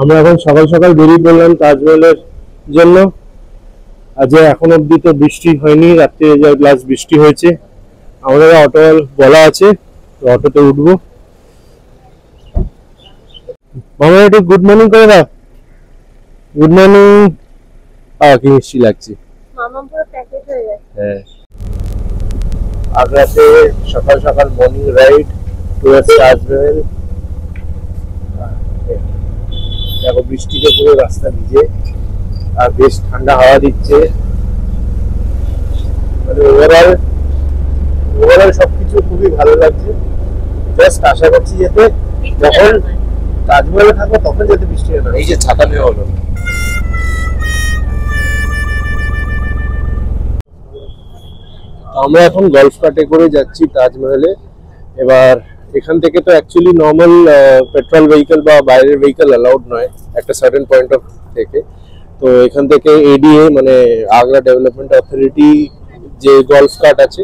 আমরা এখন সকাল সকাল বেরিয়ে পড়লাম তাজমহলের জন্য। আজ এখন অব্দি তো বৃষ্টি হয়নি, রাত্রে লাস্ট বৃষ্টি হয়েছে। আমাদের অটো বলা আছে, তো অটোতে উঠবো। মামা একটু গুড মর্নিং করে দাও। Good morning. কি মিষ্টি লাগছে। মামা পুরো প্যাকেজ হয়ে গেছে। হ্যাঁ, আগ্রাতে সকাল সকাল মর্নিং রাইড টুয়ার্ডস তাজমহল। দেখো বৃষ্টিতে পুরো রাস্তা ভিজে, আর বেশ ঠান্ডা হাওয়া দিচ্ছে। মানে ওভারঅল সবকিছু খুবই ভালো লাগছে। জাস্ট আশা করছি যাতে যখন তাজমহলে থাকবো তখন যাতে বৃষ্টি হয় না। এই যে ছাতা নেওয়া হলো। আমরা এখন গলফ কার্টে করে যাচ্ছি তাজমহলে। এবার এখান থেকে তো অ্যাকচুয়ালি নর্মাল পেট্রোল ভেহিকল বা বাইরের ভেহিকল অ্যালাউড নয় একটা সার্টেন পয়েন্ট অফ থেকে। তো এখান থেকে এডিএ মানে আগ্রা ডেভেলপমেন্ট অথরিটি যে গলফ কার্ট আছে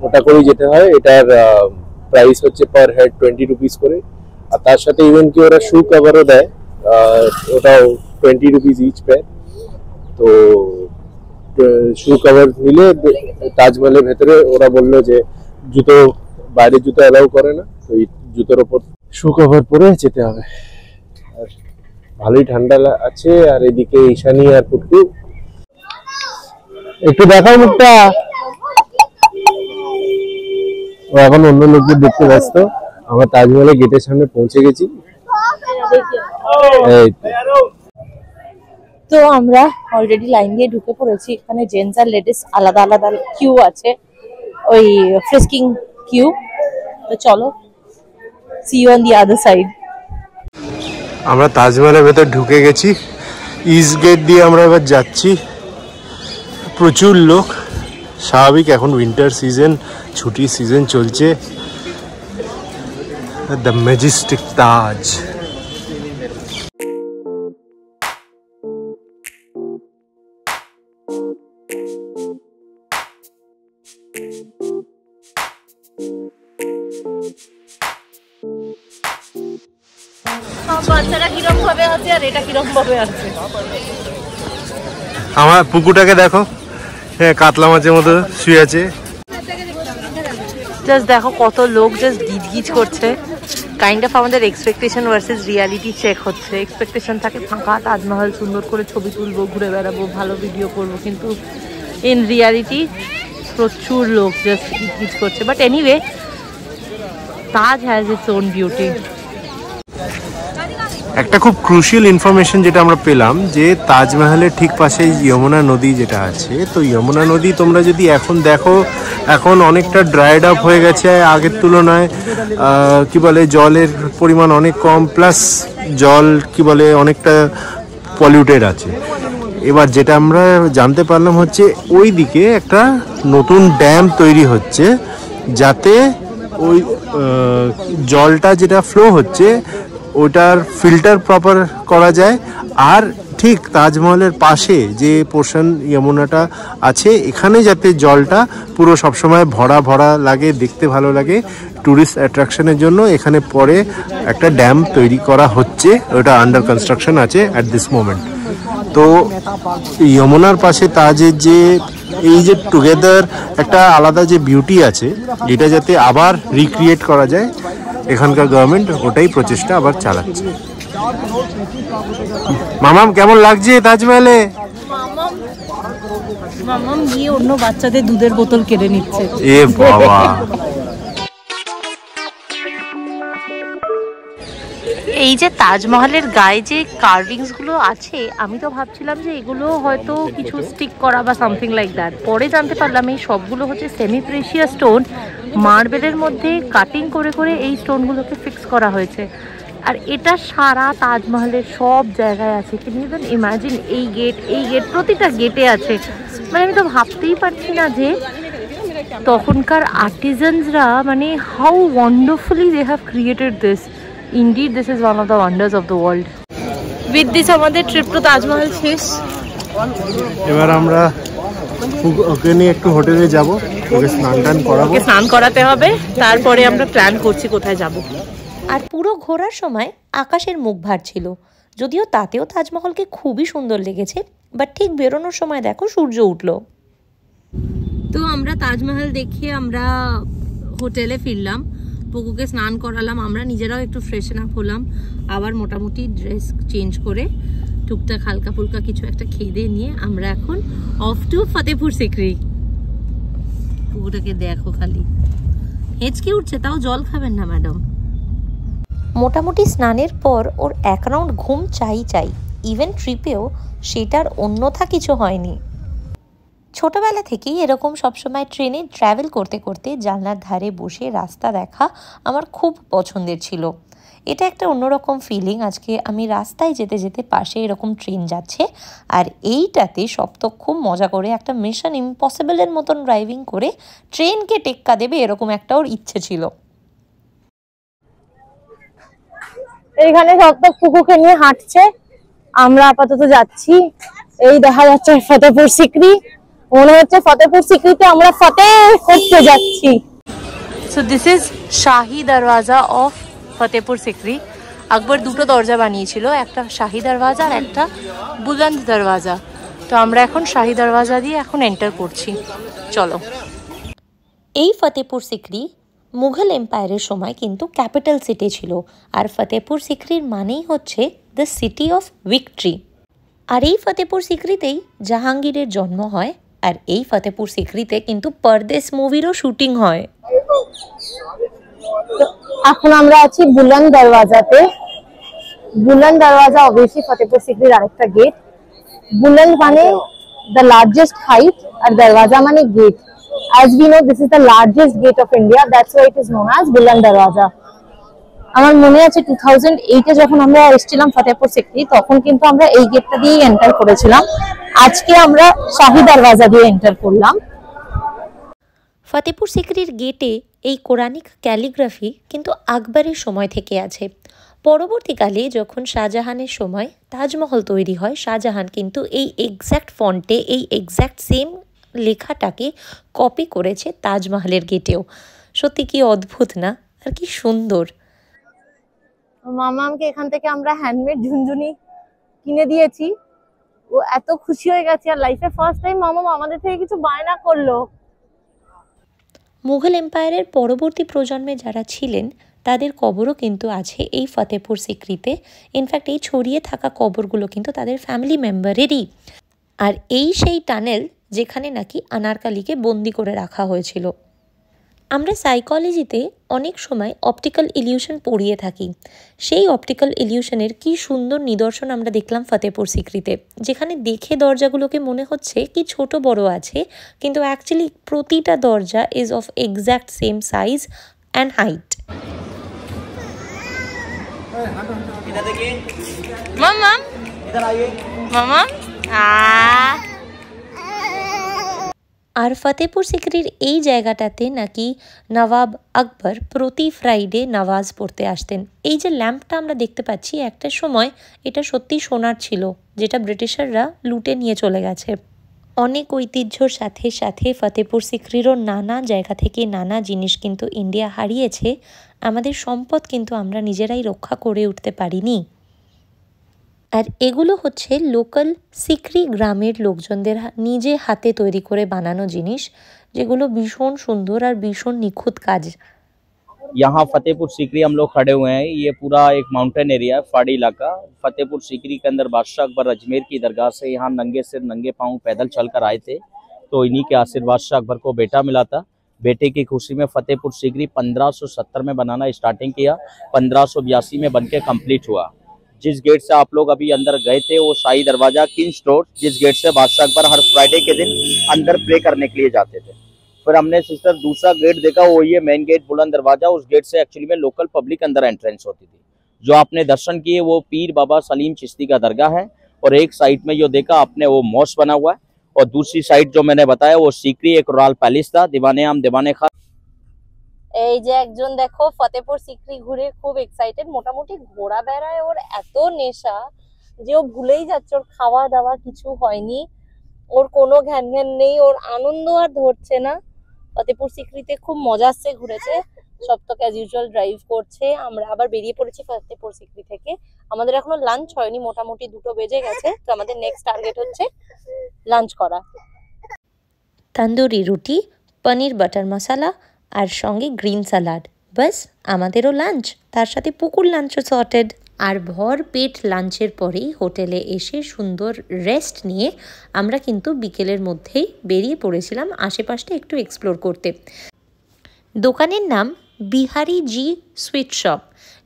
ওটা করেই যেতে হয়। এটার প্রাইস হচ্ছে পার হেড 20 রুপিস করে। আর তার সাথে ইভেন কি ওরা শু কভারও দেয়, ওটাও 20 রুপিস ইচ পেয়ার। তো শু কভার নিলে তাজমহলের ভেতরে ওরা বললো যে জুতো, বাইরের জুতো অ্যালাউ করে না, তো এই জুতোর ওপর শু কভার পরে যেতে হবে। আর ভালোই ঠান্ডা আছে। আর এদিকে ঈশানী আর পুটকু, একটু দেখাও মুখটা। ও এখন অন্য লোকদের দেখতে ব্যস্ত। আমরা তাজমহলের গেটের সামনে পৌঁছে গেছি। তো আমরা অলরেডি লাইন দিয়ে ঢুকে পড়েছি। এখানে জেন্টস আর লেডিস আলাদা আলাদা কিউ আছে, ওই ফ্রিস্কিং কিউ। তো চলো, see you on the other side. আমরা তাজমহলের ভেতর ঢুকে গেছি। ইস্ট গেট দিয়ে আমরা এবার যাচ্ছি। প্রচুর লোক, স্বাভাবিক, এখন উইন্টার সিজন, ছুটির সিজন চলছে। দ্য ম্যাজেস্টিক তাজ। বাচ্চারা কিরকম ভাবে আছে আর এটা কিরকম ভাবে আছে। আমার পুকুরটাকে দেখো, কাতলা মাছের মতো শুয়ে আছে। জাস্ট দেখো কত লোক জাস্ট গিজগিজ করছে। কাইন্ড অফ আমাদের এক্সপেকটেশন ভার্সেস রিয়ালিটি চেক হচ্ছে। এক্সপেকটেশন থাকে ফাঁকা তাজমহল, সুন্দর করে ছবি তুলবো, ঘুরে বেড়াবো, ভালো ভিডিও করবো, কিন্তু ইন রিয়ালিটি প্রচুর লোক জাস্ট গিজগিজ করছে। But anyway, Taj has its own beauty. একটা খুব ক্রুশিয়াল ইনফরমেশন যেটা আমরা পেলাম, যে তাজমহলের ঠিক পাশে যমুনা নদী যেটা আছে, তো যমুনা নদী তোমরা যদি এখন দেখো, এখন অনেকটা ড্রাইড আপ হয়ে গেছে আগের তুলনায়। কি বলে, জলের পরিমাণ অনেক কম, প্লাস জল কি বলে অনেকটা পলিউটেড আছে। এবার যেটা আমরা জানতে পারলাম হচ্ছে ওই দিকে একটা নতুন ড্যাম তৈরি হচ্ছে, যাতে ওই জলটা যেটা ফ্লো হচ্ছে ওটার ফিল্টার প্রপার করা যায়। আর ঠিক তাজমহলের পাশে যে পোর্শন যমুনাটা আছে, এখানে যাতে জলটা পুরো সবসময় ভরা ভরা লাগে, দেখতে ভালো লাগে, ট্যুরিস্ট অ্যাট্রাকশনের জন্য এখানে পরে একটা ড্যাম তৈরি করা হচ্ছে। ওটা আন্ডার কনস্ট্রাকশন আছে অ্যাট দিস মোমেন্ট। তো যমুনার পাশে তাজের যে এই যে টুগেদার একটা আলাদা যে বিউটি আছে, এটা যাতে আবার রিক্রিয়েট করা যায়, এখানকার গভর্নমেন্ট ওটাই প্রচেষ্টা আবার চালাচ্ছে। মামাম কেমন লাগছে তাজমহলে? মামাম গিয়ে অন্য বাচ্চাদের দুধের বোতল কেড়ে নিচ্ছে। এ বাবা! এই যে তাজমহলের গায়ে যে কার্ভিংস গুলো আছে, আমি তো ভাবছিলাম যে এগুলো হয়তো কিছু স্টিক করা বা সামথিং লাইক দ্যাট। পরে জানতে পারলাম এই সবগুলো হচ্ছে সেমি প্রেশিয়াস স্টোন, মার্বেলের মধ্যে কাটিং করে করে এই স্টোনগুলোকে ফিক্স করা হয়েছে। আর এটা সারা তাজমহলের সব জায়গায় আছে। Can you even imagine? এই গেট প্রতিটা গেটে আছে। মানে আমি তো ভাবতেই পারছি না যে তখনকার আর্টিজানসরা মানে how wonderfully they have created this. Indeed, this is one of the wonders of the world. With this, আমাদের ট্রিপ টু তাজমহল শেষ। এবার আমরা ওকে নিয়ে একটু হোটেলে যাব, ওকে স্নান করাতে হবে, তারপরে আমরা প্ল্যান করছি কোথায় যাব। আর পুরো ঘোরার সময় আকাশের মুখ ভার ছিল। যদিও তাতেও তাজমহলকে খুবই সুন্দর লেগেছে, বাট ঠিক বেরোনোর সময় দেখো সূর্য উঠলো। তো আমরা তাজমহল দেখিয়ে আমরা হোটেলে ফিরলাম, পুকুকে স্নান করালাম, আমরা নিজেরাও একটু ফ্রেশন আপ হলাম, আবার মোটামুটি ড্রেস চেঞ্জ করে টুকটাক হালকা ফুলকা কিছু একটা খেয়ে দিয়ে নিয়ে আমরা এখন অফ টু ফতেপুর সিকরি। পুকুটাকে দেখো খালি হেঁচকে উঠছে, তাও জল খাবেন না ম্যাডাম। মোটামুটি স্নানের পর ওর এক রাউন্ড ঘুম চাই, ইভেন ট্রিপেও সেটার অন্যথা কিছু হয়নি। ছোটবেলা থেকেই এরকম সবসময় ট্রেনে ট্রাভেল করতে করতে জানলার ধারে বসে রাস্তা দেখা আমার খুব পছন্দের ছিল। এটা একটা অন্যরকম ফিলিং। আজকে আমি রাস্তায় যেতে যেতে পাশে এরকম ট্রেন যাচ্ছে, আর এইটাতে সপ্তক খুব মজা করে একটা মিশন ইম্পসিবলের মতন ড্রাইভিং করে ট্রেনকে টেক্কা দেবে এরকম একটা ওর ইচ্ছে ছিল। এইখানে সপ্তক পুকুকে নিয়ে হাঁটছে, আমরা আপাতত যাচ্ছি। এই দেখা যাচ্ছে ফতেপুর সিকরি, মনে হচ্ছে ফতেপুর সিকরিতে আমরা ফতেহ করতে যাচ্ছি। So this is Shahi Darwaza of Fatehpur Sikri. আকবর দুটো দরজা বানিয়েছিল, একটা শাহি দরওয়াজা আর একটা বুলন্দ দরওয়াজা। তো আমরা এখন শাহি দরওয়াজা দিয়ে এখন এন্টার করছি, চলো। এই ফতেপুর সিকরি মুঘল এম্পায়ারের সময় কিন্তু ক্যাপিটাল সিটি ছিল, আর ফতেপুর সিকরির মানেই হচ্ছে দ্য সিটি অফ ভিক্টরি। আর এই ফতেপুর সিকরিতেই জাহাঙ্গীরের জন্ম হয়, আর এই ফতেপুর সিকরিতে কিন্তু পরদেশ মুভিরও শুটিং হয়। এখন আমরা আছি বুলন্দ দরওয়াজাতে। বুলন্দ দরওয়াজা অবভিয়াসলি ফতেপুর সিকরির আরেকটা গেট। বুলন্দ মানে দ্য লার্জেস্ট হাইট, আর দরওয়াজা মানে gate. As we know, this is the largest gate of India. That's why it is known as বুলন্দ দরওয়াজা। আমার মনে আছে 2008-এ যখন আমরা এসেছিলাম ফতেপুর সিকরি, তখন কিন্তু আমরা এই গেটটা দিয়েই এন্টার করেছিলাম। আজকে আমরা শাহি দরওয়াজা দিয়ে এন্টার করলাম। ফতেপুর সিকরির গেটে এই কোরআনিক ক্যালিগ্রাফি কিন্তু আকবরের সময় থেকে আছে। পরবর্তীকালে যখন শাহজাহানের সময় তাজমহল তৈরি হয়, শাহজাহান কিন্তু এই এক্স্যাক্ট ফন্টে এই এক্স্যাক্ট সেম লেখাটাকে কপি করেছে তাজমহলের গেটেও। সত্যি কি অদ্ভুত না, আর কি সুন্দর। মামামকে এখান থেকে আমরা হ্যান্ডমেড ঝুনঝুনি কিনে দিয়েছি, ও এত খুশি হয়ে গেছে, আর লাইফে ফার্স্ট টাইম মামাম আমাদের থেকে কিছু বায়না করলো। মুঘল এম্পায়ারের পরবর্তী প্রজন্মে যারা ছিলেন তাদের কবরও কিন্তু আছে এই ফতেপুর সিকরিতে। ইনফ্যাক্ট এই ছড়িয়ে থাকা কবরগুলো কিন্তু তাদের ফ্যামিলি মেম্বারেরই। আর এই সেই টানেল যেখানে নাকি আনারকালিকে বন্দি করে রাখা হয়েছিল। আমরা সাইকোলজিতে অনেক সময় অপটিক্যাল ইলিউশন পড়িয়ে থাকি। সেই অপটিক্যাল ইলিউশনের কি সুন্দর নিদর্শন আমরা দেখলাম ফতেপুর সিকরিতে, যেখানে দেখে দরজাগুলোকে মনে হচ্ছে কি ছোট বড় আছে, কিন্তু অ্যাকচুয়ালি প্রতিটা দরজা is of exact same size and height. মামা মামা আর ফতেপুর সিকরির এই জায়গাটাতে নাকি নবাব আকবর প্রতি ফ্রাইডে নামাজ পড়তে আসতেন। এই যে ল্যাম্পটা আমরা দেখতে পাচ্ছি, একটা সময় এটা সত্যি সোনার ছিল, যেটা ব্রিটিশাররা লুটে নিয়ে চলে গেছে। অনেক ঐতিহ্যর সাথে সাথে ফতেপুর সিকরিরও নানা জায়গা থেকে নানা জিনিস কিন্তু ইন্ডিয়া হারিয়েছে। আমাদের সম্পদ কিন্তু আমরা নিজেরাই রক্ষা করে উঠতে পারিনি। আর এগুলো হচ্ছে লোকাল সিকরি গ্রামের লোকজনদের নিজে হাতে তৈরি করে বানানো জিনিস, যেগুলো ভীষণ সুন্দর আর ভীষণ নিখুঁত কাজ। यहाँ फतेहपुर सीकरी हम लोग खड़े हुए हैं। ये पूरा एक माउंटेन एरिया है, पहाड़ी इलाका। फतेहपुर सीकरी के अंदर बादशाह अकबर अजमेर की दरगाह से यहाँ नंगे सिर नंगे पांव पैदल चलकर आए थे, तो इन्हीं के आशीर्वाद से अकबर को बेटा मिला था। बेटे की खुशी में फतेहपुर सीकरी 1570 में बनाना स्टार्टिंग किया, 1582 में बनके कंप्लीट हुआ। जिस गेट से आप लोग अभी अंदर गए थे वो शाही दरवाजा किंग्स रोड, जिस गेट से बादशाह अकबर हर फ्राइडे के दिन अंदर प्रे करने के लिए जाते थे। फिर हमने सिस्टर दूसरा गेट देखा, वो ये मेन गेट बुलंद दरवाजा। उस गेट से एक्चुअली में लोकल पब्लिक अंदर एंट्रेंस होती थी। जो आपने दर्शन किए वो पीर बाबा सलीम चिश्ती का दरगाह है, और एक साइड में जो देखा आपने वो मॉस्क बना हुआ है, और दूसरी साइड जो मैंने बताया वो सीकरी एक रॉयल पैलेस था, दीवाने आम दीवाने खास। এই যে একজন দেখো ফতেপুর সিকরি ঘুরে খুব এক্সাইটেড, মোটামুটি ঘোরা বেড়ায় ওর এত নেশা যে ও ভুলেই যাচ্ছে ওর খাওয়া দাওয়া কিছু হয়নি, ওর কোনো ঘ্যান ঘ্যান নেই, ওর আনন্দ আর ধরছে না। ফতেপুর সিকরিতে খুব মজা আসছে, ঘুরেছে। সপ্তক অ্যাজ ইউজুয়াল ড্রাইভ করছে। আমরা আবার বেরিয়ে পড়েছি ফতেপুর সিকরি থেকে। আমাদের এখনো লাঞ্চ হয়নি, মোটামুটি 2টো বেজে গেছে। তো আমাদের নেক্সট টার্গেট হচ্ছে লাঞ্চ করা। তন্দুরি রুটি, পনির বাটার মশলা আর সঙ্গে গ্রিন স্যালাড, বাস আমাদেরও লাঞ্চ। তার সাথে পুকুর লাঞ্চও সর্টেড। আর ভর পেট লাঞ্চের পরেই হোটেলে এসে সুন্দর রেস্ট নিয়ে আমরা কিন্তু বিকেলের মধ্যেই বেরিয়ে পড়েছিলাম আশেপাশটা একটু এক্সপ্লোর করতে। দোকানের নাম Bihari ji sweet shop,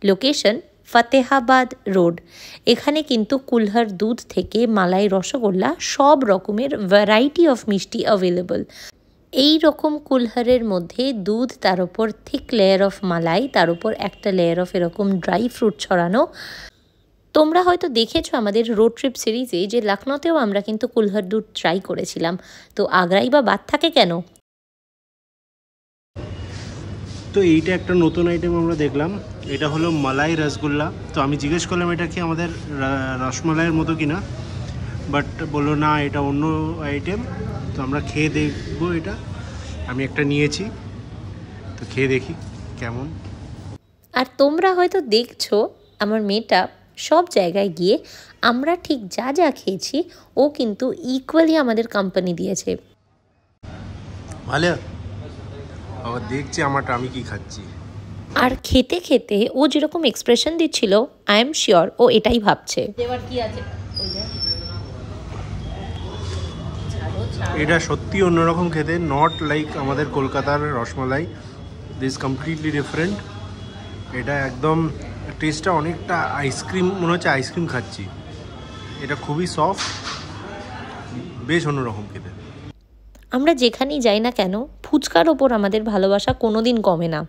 location Fatehabad road. এখানে কিন্তু কুলহার দুধ থেকে মালাই রসগোল্লা সব রকমের ভ্যারাইটি অফ মিষ্টি অ্যাভেলেবল। এই রকম কুলহারের মধ্যে দুধ, তার উপর থিক লেয়ার অফ মালাই, তার উপর একটা লেয়ার অফ এরকম ড্রাই ফ্রুট ছড়ানো। তোমরা হয়তো দেখেছো আমাদের রোড ট্রিপ সিরিজে যে লখনৌতেও আমরা কিন্তু কুলহার দুধ ট্রাই করেছিলাম। তো আগ্রাই বা বাদ থাকে কেন? তো এইটা একটা নতুন আইটেম আমরা দেখলাম, এটা হলো মালাই রসগোল্লা। তো আমি জিজ্ঞেস করলাম এটা কি আমাদের রসমালাইয়ের মতো কিনা, বাট বললো না এটা অন্য আইটেম। তো আমরা খেয়ে দেখবো এটা। আমি একটা নিয়েছি, তো খেয়ে দেখি কেমন। আর তোমরা হয়তো দেখছো আমার মেয়েটা সব জায়গায় গিয়ে আমরা ঠিক যা যা খেয়েছি ও কিন্তু ইকুয়ালি আমাদের কোম্পানি দিয়েছে। ভালো, আবার দেখছি আমারটা আমি কি খাচ্ছি। আর খেতে খেতে ও যেরকম এক্সপ্রেশন দিচ্ছিল, আই এম শিওর ও এটাই ভাবছে। এবার কি আছে? এটা সত্যি অন্যরকম খেতে, নট লাইক আমাদের কলকাতার রসমালাই। This completely different. এটা একদম টেস্টটা অনেকটা আইসক্রিম, মনে হচ্ছে আইসক্রিম খাচ্ছি। এটা খুবই সফট, বেশ অন্যরকম খেতে। আমরা যেখানেই যাই না কেন ফুচকার ওপর আমাদের ভালোবাসা কোনোদিন কমে না।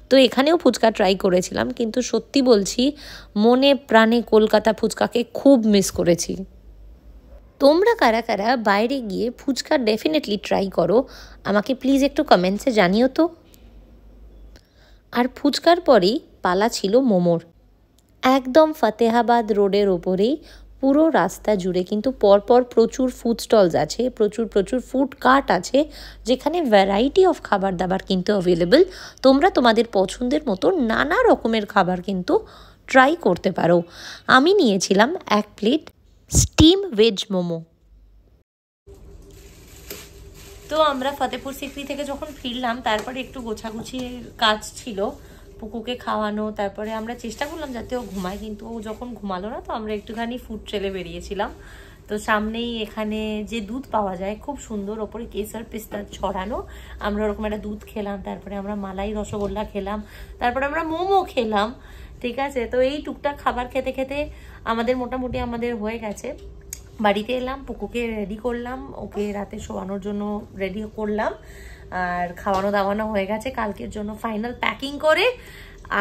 তো এখানেও ফুচকা ট্রাই করেছিলাম, কিন্তু সত্যি বলছি মনে প্রাণে কলকাতা ফুচকাকে খুব মিস করেছি। তোমরা কারা কারা বাইরে গিয়ে ফুচকা ডেফিনেটলি ট্রাই করো, আমাকে প্লিজ একটু কমেন্টসে জানিও তো। আর ফুচকার পরেই পালা ছিল মোমোর। একদম ফতেহাবাদ রোডের ওপরেই পুরো রাস্তা জুড়ে কিন্তু পরপর প্রচুর ফুড স্টলস আছে, প্রচুর ফুড কার্ট আছে, যেখানে ভ্যারাইটি অফ খাবার দাবার কিন্তু অ্যাভেলেবল। তোমরা তোমাদের পছন্দের মতো নানা রকমের খাবার কিন্তু ট্রাই করতে পারো। আমি নিয়েছিলাম 1 প্লেট স্টিম ভেজ মোমো। তো আমরা ফতেপুর সিকরি থেকে যখন ফিরলাম তারপরে একটু গোছাগুছির কাজ ছিল, পুকুকে খাওয়ানো। তারপরে আমরা চেষ্টা করলাম যাতে ও ঘুমায়, কিন্তু ও যখন ঘুমালো না তো আমরা একটুখানি ফুড ট্রেলে বেরিয়েছিলাম। তো সামনেই এখানে যে দুধ পাওয়া যায় খুব সুন্দর, ওপরে কেসার পিস্তা ছড়ানো। আমরা ওরকম একটা দুধ খেলাম, তারপরে আমরা মালাই রসগোল্লা খেলাম, তারপরে আমরা মোমো খেলাম। ঠিক আছে, তো এই টুকটাক খাবার খেতে খেতে আমাদের মোটামুটি হয়ে গেছে। বাড়িতে এলাম, পুকুকে রেডি করলাম, ওকে রাতে শোয়ানোর জন্য রেডি করলাম, আর খাওয়ানো দাওয়ানো হয়ে গেছে কালকের জন্য ফাইনাল প্যাকিং করে।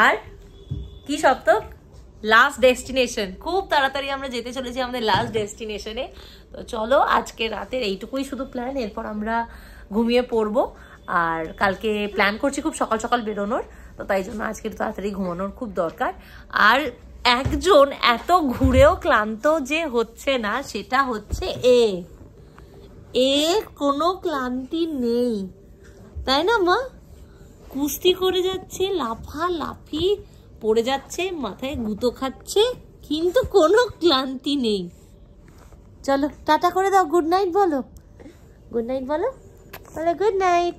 আর কি সপ্তক, লাস্ট ডেস্টিনেশন, খুব তাড়াতাড়ি আমরা যেতে চলেছি আমাদের লাস্ট ডেস্টিনেশনে। তো চলো আজকে রাতের এইটুকুই শুধু প্ল্যান, এরপর আমরা ঘুমিয়ে পড়বো। আর কালকে প্ল্যান করছি খুব সকাল সকাল বেরোনোর, তো তাই জন্য আজকে তাড়াতাড়ি ঘুমানোর খুব দরকার। আর একজন এত ঘুরেও ক্লান্ত যে হচ্ছে না সেটা হচ্ছে এর কোনো ক্লান্তি নেই, তাই না মা? কুস্তি করে যাচ্ছে, লাফালাফি পড়ে যাচ্ছে, মাথায় গুঁতো খাচ্ছে, কিন্তু কোনো ক্লান্তি নেই। চলো টাটা করে দাও, গুড নাইট বলো, গুড নাইট বলো, গুড নাইট।